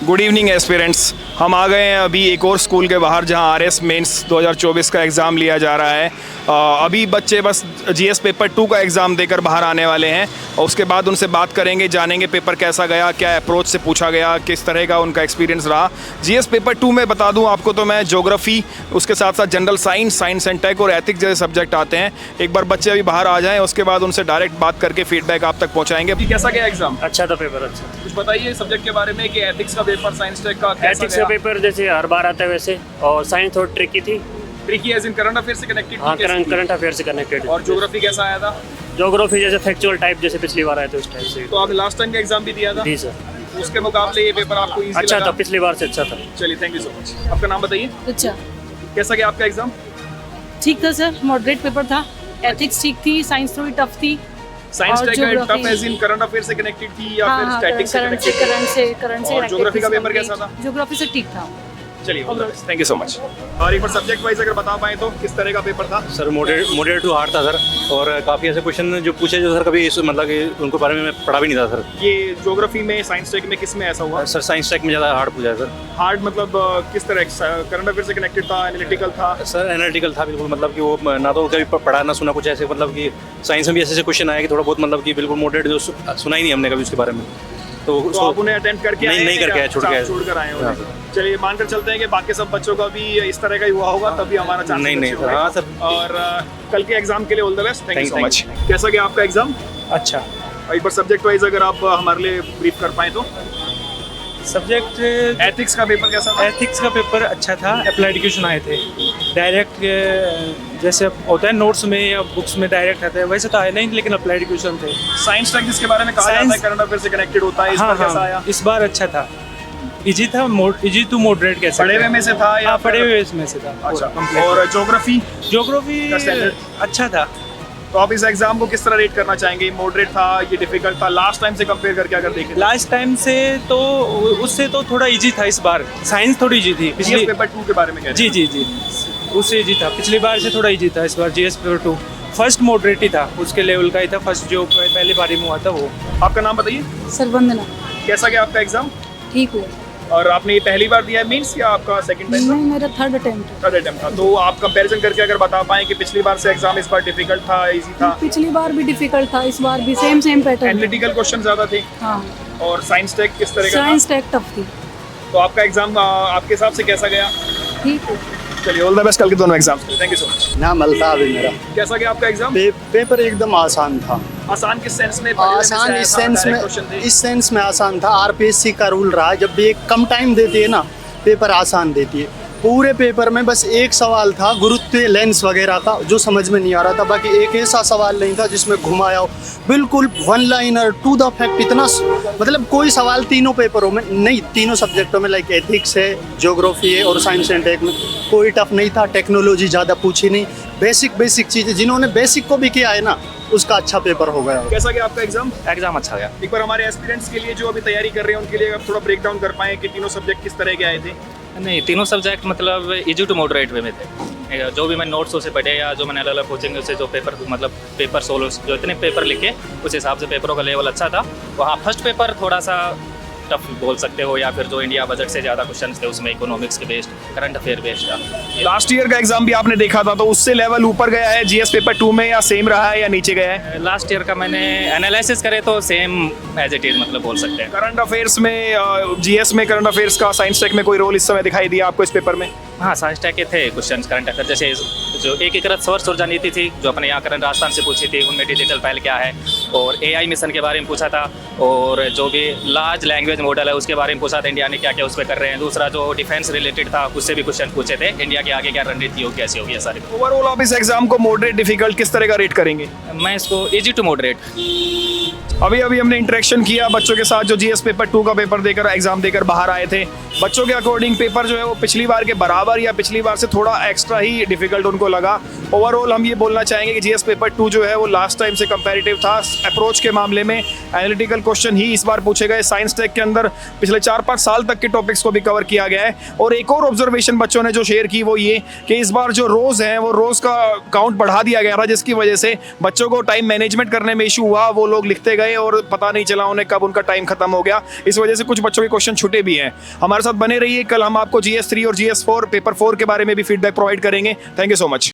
Good evening aspirants. हम आ गए हैं अभी एक और स्कूल के बाहर जहां आरएस मेंस 2024 का एग्ज़ाम लिया जा रहा है। अभी बच्चे बस जीएस पेपर 2 का एग्ज़ाम देकर बाहर आने वाले हैं और उसके बाद उनसे बात करेंगे, जानेंगे पेपर कैसा गया, क्या अप्रोच से पूछा गया, किस तरह का उनका एक्सपीरियंस रहा। जीएस पेपर 2 में बता दूं आपको तो मैं ज्योग्राफी, उसके साथ साथ जनरल साइंस एंड टेक और एथिक्स जैसे सब्जेक्ट आते हैं। एक बार बच्चे अभी बाहर आ जाएँ, उसके बाद उनसे डायरेक्ट बात करके फीडबैक आप तक पहुँचाएंगे। कैसा गया एग्ज़ाम? अच्छा था पेपर, अच्छा। कुछ बताइए सब्जेक्ट के बारे में कि एथिक्स का पेपर, साइंस टेक का कैसा एथिक्स का गया? पेपर जैसे हर बार आता है वैसे, और साइंस थोड़ी ट्रिकी थी। Tricky as in current affair से कनेक्टेड? हाँ, करंट अफेयर से कनेक्टेड। और ज्योग्राफी कैसा आया था? ज्योग्राफी जैसे फैक्चुअल टाइप जैसे पिछली बार आए थे उस टाइप से। तो आपने लास्ट टाइम का एग्जाम भी दिया था? जी सर। उसके मुकाबले ये पेपर आपको इजी अच्छा लगा? था, पिछली बार से अच्छा था। चलिए, थैंक यू सो मच। आपका नाम बताइए। अच्छा, कैसा गया आपका एग्जाम? ठीक था सर, मॉडरेट पेपर था। एथिक्स ठीक थी, साइंस थोड़ी टफ थी। साइंस और take geography- tough as in current affair से कनेक्टेड थी या फिर स्टैटिक्स से करंट कनेक्टेड? से और geography का पेपर कैसा था? ज्योग्राफी से ठीक था। चलिए, थैंक यू सो मच। और एक बार सब्जेक्ट वाइज अगर बता पाए तो किस तरह का पेपर था? सर मॉडरेट टू हार्ड था सर, और काफ़ी ऐसे क्वेश्चन जो पूछे जो सर कभी मतलब कि उनको बारे में मैं पढ़ा भी नहीं था सर। ये ज्योग्राफी में, साइंस टेक में किस में ऐसा हुआ? सर साइंस टेक में ज़्यादा हार्ड पूछा है सर। हार्ड मतलब किस तरह? करंट अफेयर से कनेक्टेड था, एनालिटिकल था? सर एनालिटिकल था बिल्कुल, मतलब कि वो ना तो कभी पढ़ा ना सुना कुछ ऐसे, मतलब कि साइंस में भी ऐसे क्वेश्चन आए कि थोड़ा बहुत मतलब कि बिल्कुल मॉडरेट जो सुना ही नहीं हमने कभी उसके बारे में। तो आप उन्हें अटेम्प्ट करके आए हैं? नहीं करके आए, छूट गए। छूट कर आए हो। हाँ। चलिए, मानकर चलते हैं कि बाकी सब बच्चों का भी इस तरह का ही हुआ होगा, तभी हमारा चांस नहीं सर। हाँ सर। और कल के एग्जाम के लिए all the best. Thank you so Thank much. कैसा गया आपका एग्जाम? अच्छा एक बार सब्जेक्ट वाइज अगर आप हमारे लिए ब्रीफ कर पाए तो। सब्जेक्ट एथिक्स का पेपर कैसा था? एथिक्स का पेपर अच्छा था। अप्लाइड क्वेश्चन आए थे डायरेक्ट, जैसे होता है नोट्स में या बुक्स में डायरेक्ट आता है वैसे तो आए नहीं, लेकिन अप्लाइड क्वेश्चन थे। साइंस टेक जिसके बारे में कहा जाता है करंट अफेयर से कनेक्टेड होता है, इस बार कैसा आया? इस बार अच्छा था, इजी था, इजी टू मॉडरेट कह सकते पढ़े हुए हैं। में से था या हाँ, फिर- पढ़े हुए में से था। अच्छा। complete। और ज्योग्राफी ज्योग्राफी का standard? अच्छा था। तो आप इस एग्जाम को किस तरह रेट करना चाहेंगे? मॉडरेट था, ये डिफिकल्ट था? लास्ट टाइम से कंपेयर करके अगर देखें लास्ट टाइम से तो उससे तो थोड़ा इजी था इस बार। साइंस थोड़ी इजी थी जीएस पेपर 2 के बारे में कह रहे हैं? जी उससे इजी था, पिछली बार से थोड़ा इजी था इस बार। जीएस पेपर 2 फर्स्ट मॉडरेट ही था, उसके लेवल का ही था, फर्स्ट जो पहली बारी में हुआ था वो। आपका नाम बताइए। सर वंदना, कैसा गया आपका एग्जाम? ठीक हुआ। और आपने ये पहली बार दिया है मीन्स या आपका सेकंड टाइम? नहीं, मेरा थर्ड अटेम्प्ट। थर्ड अटेम्प्ट था। तो आप कंपैरिजन करके अगर बता पाएं कि पिछली बार से एग्जाम इस बार डिफिकल्ट था, इजी था? पिछली बार भी डिफिकल्ट था, इस बार भी सेम पैटर्न। एनालिटिकल क्वेश्चन ज्यादा थे। हाँ, और साइंस टेक किस तरह का था? साइंस टेक टफ थी। तो आपका एग्जाम आपके हिसाब से कैसा गया? ठीक है। चलिए, ऑल द बेस्ट कल के दोनों एग्जाम्स के लिए। Thank you so much. नाम अल्ताफ है मेरा। कैसा गया आपका एग्जाम? पेपर एकदम आसान था। आसान किस सेंस में? पढ़े हुए में से आसान आया इस था, सेंस direct में, question थे? इस सेंस में आसान था। आरपीएससी का रूल रहा है, जब भी एक कम टाइम देती है ना पेपर आसान देती है। पूरे पेपर में बस एक सवाल था गुरुत्व लेंस वगैरह का, जो समझ में नहीं आ रहा था। बाकी एक ऐसा सवाल नहीं था जिसमें घुमाया हो, बिल्कुल one liner to the fact. इतना मतलब कोई सवाल तीनों पेपरों में नहीं, तीनों सब्जेक्टों में, लाइक एथिक्स है, ज्योग्राफी है और साइंस एंड टेक में कोई टफ नहीं था। टेक्नोलॉजी ज़्यादा पूछी नहीं, बेसिक चीज़ें जिन्होंने बेसिक को भी किया है ना, उसका अच्छा पेपर हो गया। कैसा गया आपका एग्जाम? एग्जाम अच्छा गया। एक बार हमारे एस्पिरेंट्स के लिए जो अभी तैयारी कर रहे हैं उनके लिए आप थोड़ा ब्रेक डाउन कर पाएं कि तीनों सब्जेक्ट किस तरह के आए थे? नहीं, तीनों सब्जेक्ट मतलब इजी टू मॉडरेट वे में थे। जो भी मैंने नोट्स से पढ़े या जो मैंने अलग अलग कोचिंग से जो पेपर मतलब पेपर सोलो जो इतने पेपर लिखे, उस हिसाब से पेपरों का लेवल अच्छा था। वहाँ फर्स्ट पेपर थोड़ा सा टफ बोल सकते हो, या फिर जो इंडिया बजट से ज़्यादा क्वेश्चन थे उसमें इकोनॉमिक्स के बेस्ड, करंट अफेयर बेस्ड था। लास्ट ईयर का एग्जाम भी आपने देखा था, तो उससे लेवल ऊपर गया है जीएस पेपर 2 में या सेम रहा है या नीचे गया है? लास्ट ईयर का मैंने एनालिसिस करे तो सेम एज इट इज़ मतलब बोल सकते हैं। करंट अफेयर्स में, जीएस में करंट अफेयर्स का, साइंस टेक में कोई रोल इस समय दिखाई दिया आपको इस पेपर में? हाँ, साइंस टेक के थे क्वेश्चन करंट अफेयर, जैसे जो एकीकृत सौर ऊर्जा नीति थी जो अपने यहाँ करंट राजस्थान से पूछी थी, उनमें डिजिटल पहल क्या है, और एआई मिशन के बारे में पूछा था, और जो भी लार्ज लैंग्वेज मॉडल है उसके बारे में पूछा था, इंडिया ने क्या क्या उस पर कर रहे हैं। दूसरा जो डिफेंस रिलेटेड था उससे भी क्वेश्चन पूछे थे, इंडिया के आगे क्या रणनीति होगी, कैसी होगी, ये सारे। ओवरऑल आप इस एग्जाम को मॉडरेट, डिफिकल्ट किस तरह का रेट करेंगे? मैं इसको इजी टू मॉडरेट। अभी हमने इंटरेक्शन किया बच्चों के साथ जो जीएस पेपर 2 का पेपर देकर, एग्जाम देकर बाहर आए थे। बच्चों के अकॉर्डिंग पेपर जो है वो पिछली बार के बराबर या पिछली बार से थोड़ा एक्स्ट्रा ही डिफिकल्ट उनको लगा। ओवरऑल हम ये बोलना चाहेंगे कि जीएस पेपर 2 जो है वो लास्ट टाइम से कंपैरेटिव था। अप्रोच के मामले में एनालिटिकल क्वेश्चन ही इस बार पूछे गए। साइंस टेक के अंदर अंदर पिछले 4-5 साल तक के टॉपिक्स को भी कवर किया गया है। और एक और ऑब्जर्वेशन बच्चों ने जो शेयर की वो ये कि इस बार जो रोज़ हैं वो रोज़ का काउंट बढ़ा दिया गया था, जिसकी वजह से बच्चों को टाइम मैनेजमेंट करने में इशू हुआ। वो लोग लिखते गए और पता नहीं चला उन्हें कब उनका टाइम खत्म हो गया। इस वजह से कुछ बच्चों के क्वेश्चन छूटे भी हैं। हमारे साथ बने रहिए, कल हम आपको GS3 और GS4 पेपर 4 के बारे में भी फीडबैक प्रोवाइड करेंगे। Thank you so much.